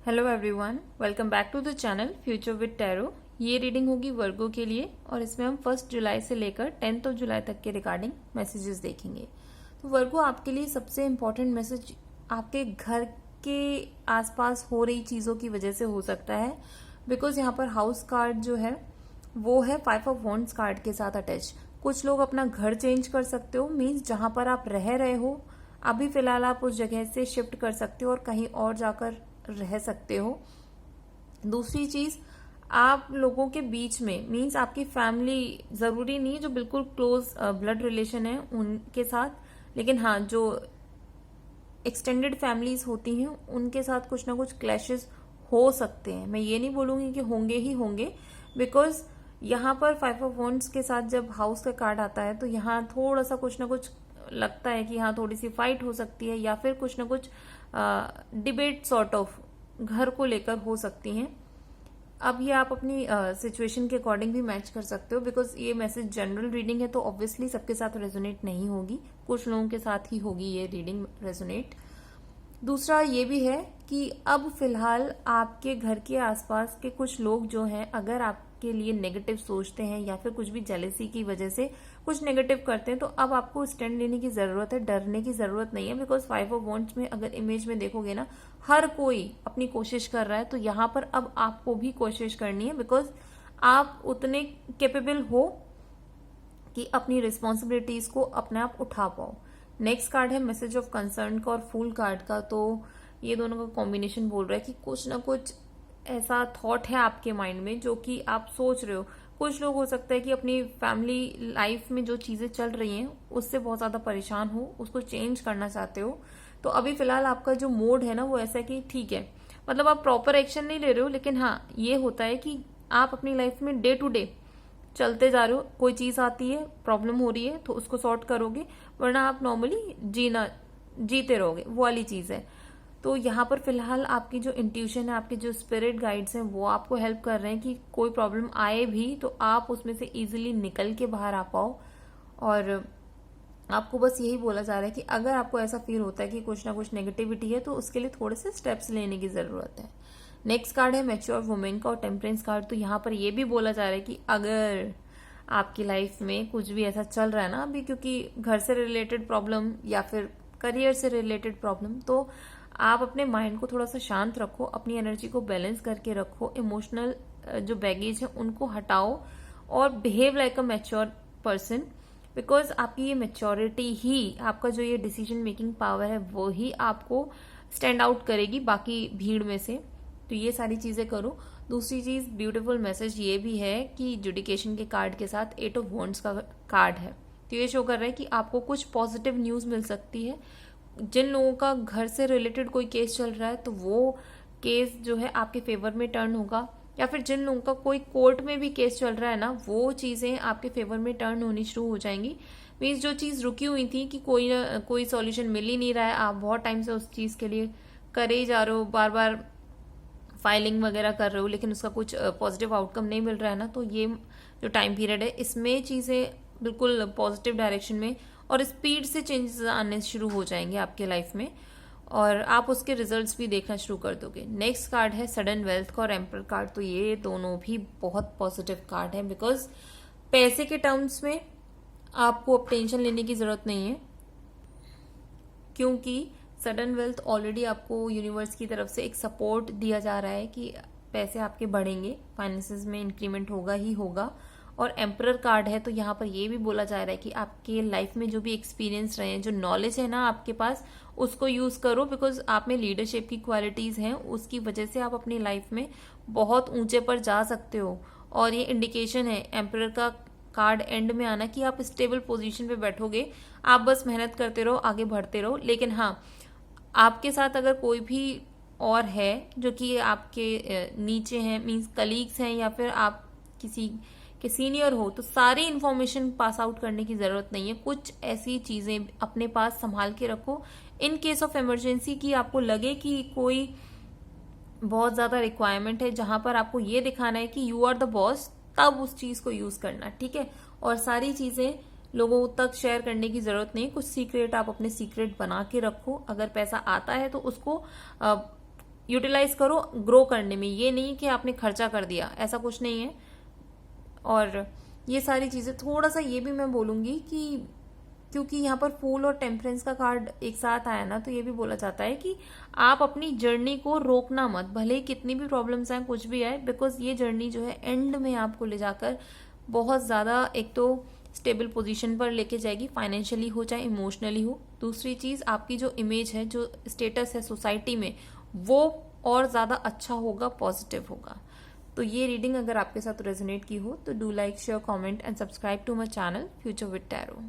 Hello everyone, welcome back to the channel future with tarot. ये reading होगी Virgo के लिए और इसमें हम 1 जुलाई से लेकर 10 जुलाई तक के रिगार्डिंग मैसेजेस देखेंगे। तो वर्गो, आपके लिए सबसे इम्पोर्टेंट मैसेज आपके घर के आसपास हो रही चीज़ों की वजह से हो सकता है, बिकॉज यहाँ पर हाउस कार्ड जो है वो है 5 ऑफ वॉन्ड्स कार्ड के साथ अटैच। कुछ लोग अपना घर चेंज कर सकते हो, मीन्स जहां पर आप रह रहे हो अभी फिलहाल आप उस जगह से शिफ्ट कर सकते हो और कहीं और जाकर रह सकते हो। दूसरी चीज, आप लोगों के बीच में मीन्स आपकी फैमिली, जरूरी नहीं है जो बिल्कुल क्लोज ब्लड रिलेशन है उनके साथ, लेकिन हाँ जो एक्सटेंडेड फैमिलीज होती हैं उनके साथ कुछ ना कुछ क्लैशेस हो सकते हैं। मैं ये नहीं बोलूंगी कि होंगे ही होंगे, बिकॉज यहाँ पर 5 ऑफ वॉन्ड्स के साथ जब हाउस का कार्ड आता है तो यहाँ थोड़ा सा कुछ ना कुछ लगता है कि हाँ थोड़ी सी फाइट हो सकती है या फिर कुछ ना कुछ डिबेट सॉर्ट ऑफ घर को लेकर हो सकती हैं। अब ये आप अपनी सिचुएशन के अकॉर्डिंग भी मैच कर सकते हो, बिकॉज ये मैसेज जनरल रीडिंग है तो ऑब्वियसली सबके साथ रेजोनेट नहीं होगी, कुछ लोगों के साथ ही होगी ये रीडिंग रेजोनेट। दूसरा ये भी है कि अब फिलहाल आपके घर के आसपास के कुछ लोग जो हैं, अगर आपके लिए नेगेटिव सोचते हैं या फिर कुछ भी जेलेसी की वजह से कुछ नेगेटिव करते हैं, तो अब आपको स्टैंड लेने की जरूरत है, डरने की जरूरत नहीं है। बिकॉज 5 ऑफ वॉन्ड्स में अगर इमेज में देखोगे ना, हर कोई अपनी कोशिश कर रहा है, तो यहाँ पर अब आपको भी कोशिश करनी है, बिकॉज आप उतने केपेबल हो कि अपनी रिस्पॉन्सिबिलिटीज को अपने आप उठा पाओ। नेक्स्ट कार्ड है मैसेज ऑफ कंसर्न का और फूल कार्ड का। तो ये दोनों का कॉम्बिनेशन बोल रहा है कि कुछ ना कुछ ऐसा थॉट है आपके माइंड में जो कि आप सोच रहे हो। कुछ लोग हो सकता है कि अपनी फैमिली लाइफ में जो चीजें चल रही हैं उससे बहुत ज्यादा परेशान हो, उसको चेंज करना चाहते हो। तो अभी फिलहाल आपका जो मोड है ना वो ऐसा है कि ठीक है, मतलब आप प्रॉपर एक्शन नहीं ले रहे हो, लेकिन हाँ ये होता है कि आप अपनी लाइफ में डे टू डे चलते जा रहे हो। कोई चीज आती है, प्रॉब्लम हो रही है तो उसको सॉर्ट करोगे, वरना आप नॉर्मली जीते रहोगे, वो वाली चीज है। तो यहाँ पर फिलहाल आपकी जो इंट्यूशन है, आपके जो स्पिरिट गाइड्स हैं, वो आपको हेल्प कर रहे हैं कि कोई प्रॉब्लम आए भी तो आप उसमें से इजीली निकल के बाहर आ पाओ। और आपको बस यही बोला जा रहा है कि अगर आपको ऐसा फील होता है कि कुछ ना कुछ नेगेटिविटी है तो उसके लिए थोड़े से स्टेप्स लेने की जरूरत है। नेक्स्ट कार्ड है मैच्योर वुमेन का और टेम्परेंस कार्ड। तो यहाँ पर यह भी बोला जा रहा है कि अगर आपकी लाइफ में कुछ भी ऐसा चल रहा है ना अभी, क्योंकि घर से रिलेटेड प्रॉब्लम या फिर करियर से रिलेटेड प्रॉब्लम, तो आप अपने माइंड को थोड़ा सा शांत रखो, अपनी एनर्जी को बैलेंस करके रखो, इमोशनल जो बैगेज है उनको हटाओ और behave like a mature person. Because आपकी ये मेच्योरिटी ही, आपका जो ये डिसीजन मेकिंग पावर है वो ही आपको स्टैंड आउट करेगी बाकी भीड़ में से। तो ये सारी चीजें करो। दूसरी चीज, ब्यूटीफुल मैसेज ये भी है कि जुडिकेशन के कार्ड के साथ 8 ऑफ वॉन्ड्स का कार्ड है। तो ये शो कर रहा है कि आपको कुछ पॉजिटिव न्यूज मिल सकती है। जिन लोगों का घर से रिलेटेड कोई केस चल रहा है तो वो केस जो है आपके फेवर में टर्न होगा, या फिर जिन लोगों का कोई कोर्ट में भी केस चल रहा है ना, वो चीजें आपके फेवर में टर्न होनी शुरू हो जाएंगी। मीन्स जो चीज रुकी हुई थी कि कोई ना कोई सॉल्यूशन मिल ही नहीं रहा है, आप बहुत टाइम से उस चीज के लिए करे ही जा रहे हो, बार बार फाइलिंग वगैरह कर रहे हो, लेकिन उसका कुछ पॉजिटिव आउटकम नहीं मिल रहा है ना, तो ये जो टाइम पीरियड है इसमें चीजें बिल्कुल पॉजिटिव डायरेक्शन में और स्पीड से चेंजेस आने शुरू हो जाएंगे आपके लाइफ में और आप उसके रिजल्ट्स भी देखना शुरू कर दोगे। नेक्स्ट कार्ड है सडन वेल्थ का और एम्पर कार्ड। तो ये दोनों भी बहुत पॉजिटिव कार्ड है, बिकॉज पैसे के टर्म्स में आपको अब टेंशन लेने की जरूरत नहीं है, क्योंकि सडन वेल्थ ऑलरेडी आपको यूनिवर्स की तरफ से एक सपोर्ट दिया जा रहा है कि पैसे आपके बढ़ेंगे, फाइनेंसेस में इंक्रीमेंट होगा ही होगा। और एम्परर कार्ड है तो यहाँ पर ये भी बोला जा रहा है कि आपके लाइफ में जो भी एक्सपीरियंस रहे हैं, जो नॉलेज है ना आपके पास, उसको यूज करो, बिकॉज आप में लीडरशिप की क्वालिटीज हैं, उसकी वजह से आप अपनी लाइफ में बहुत ऊंचे पर जा सकते हो। और ये इंडिकेशन है एम्परर का कार्ड एंड में आना कि आप स्टेबल पोजीशन पे बैठोगे, आप बस मेहनत करते रहो, आगे बढ़ते रहो। लेकिन हाँ, आपके साथ अगर कोई भी और है जो कि आपके नीचे हैं, मींस कलीग्स हैं या फिर आप किसी के सीनियर हो, तो सारी इन्फॉर्मेशन पास आउट करने की जरूरत नहीं है। कुछ ऐसी चीजें अपने पास संभाल के रखो इन केस ऑफ इमरजेंसी, की आपको लगे कि कोई बहुत ज्यादा रिक्वायरमेंट है जहां पर आपको ये दिखाना है कि यू आर द बॉस, तब उस चीज को यूज करना, ठीक है। और सारी चीजें लोगों तक शेयर करने की जरूरत नहीं। कुछ सीक्रेट आप अपने सीक्रेट बना के रखो। अगर पैसा आता है तो उसको यूटिलाइज करो ग्रो करने में, ये नहीं कि आपने खर्चा कर दिया, ऐसा कुछ नहीं है। और ये सारी चीजें थोड़ा सा ये भी मैं बोलूंगी कि क्योंकि यहाँ पर फूल और टेम्परेंस का कार्ड एक साथ आया ना, तो ये भी बोला जाता है कि आप अपनी जर्नी को रोकना मत, भले ही कितनी भी प्रॉब्लम्स आए, कुछ भी आए, बिकॉज ये जर्नी जो है एंड में आपको ले जाकर बहुत ज्यादा एक तो स्टेबल पोजीशन पर लेके जाएगी, फाइनेंशियली हो चाहे इमोशनली हो। दूसरी चीज, आपकी जो इमेज है, जो स्टेटस है सोसाइटी में, वो और ज्यादा अच्छा होगा, पॉजिटिव होगा। तो ये रीडिंग अगर आपके साथ रेजोनेट की हो तो do like, share, comment and subscribe to my channel future with tarot.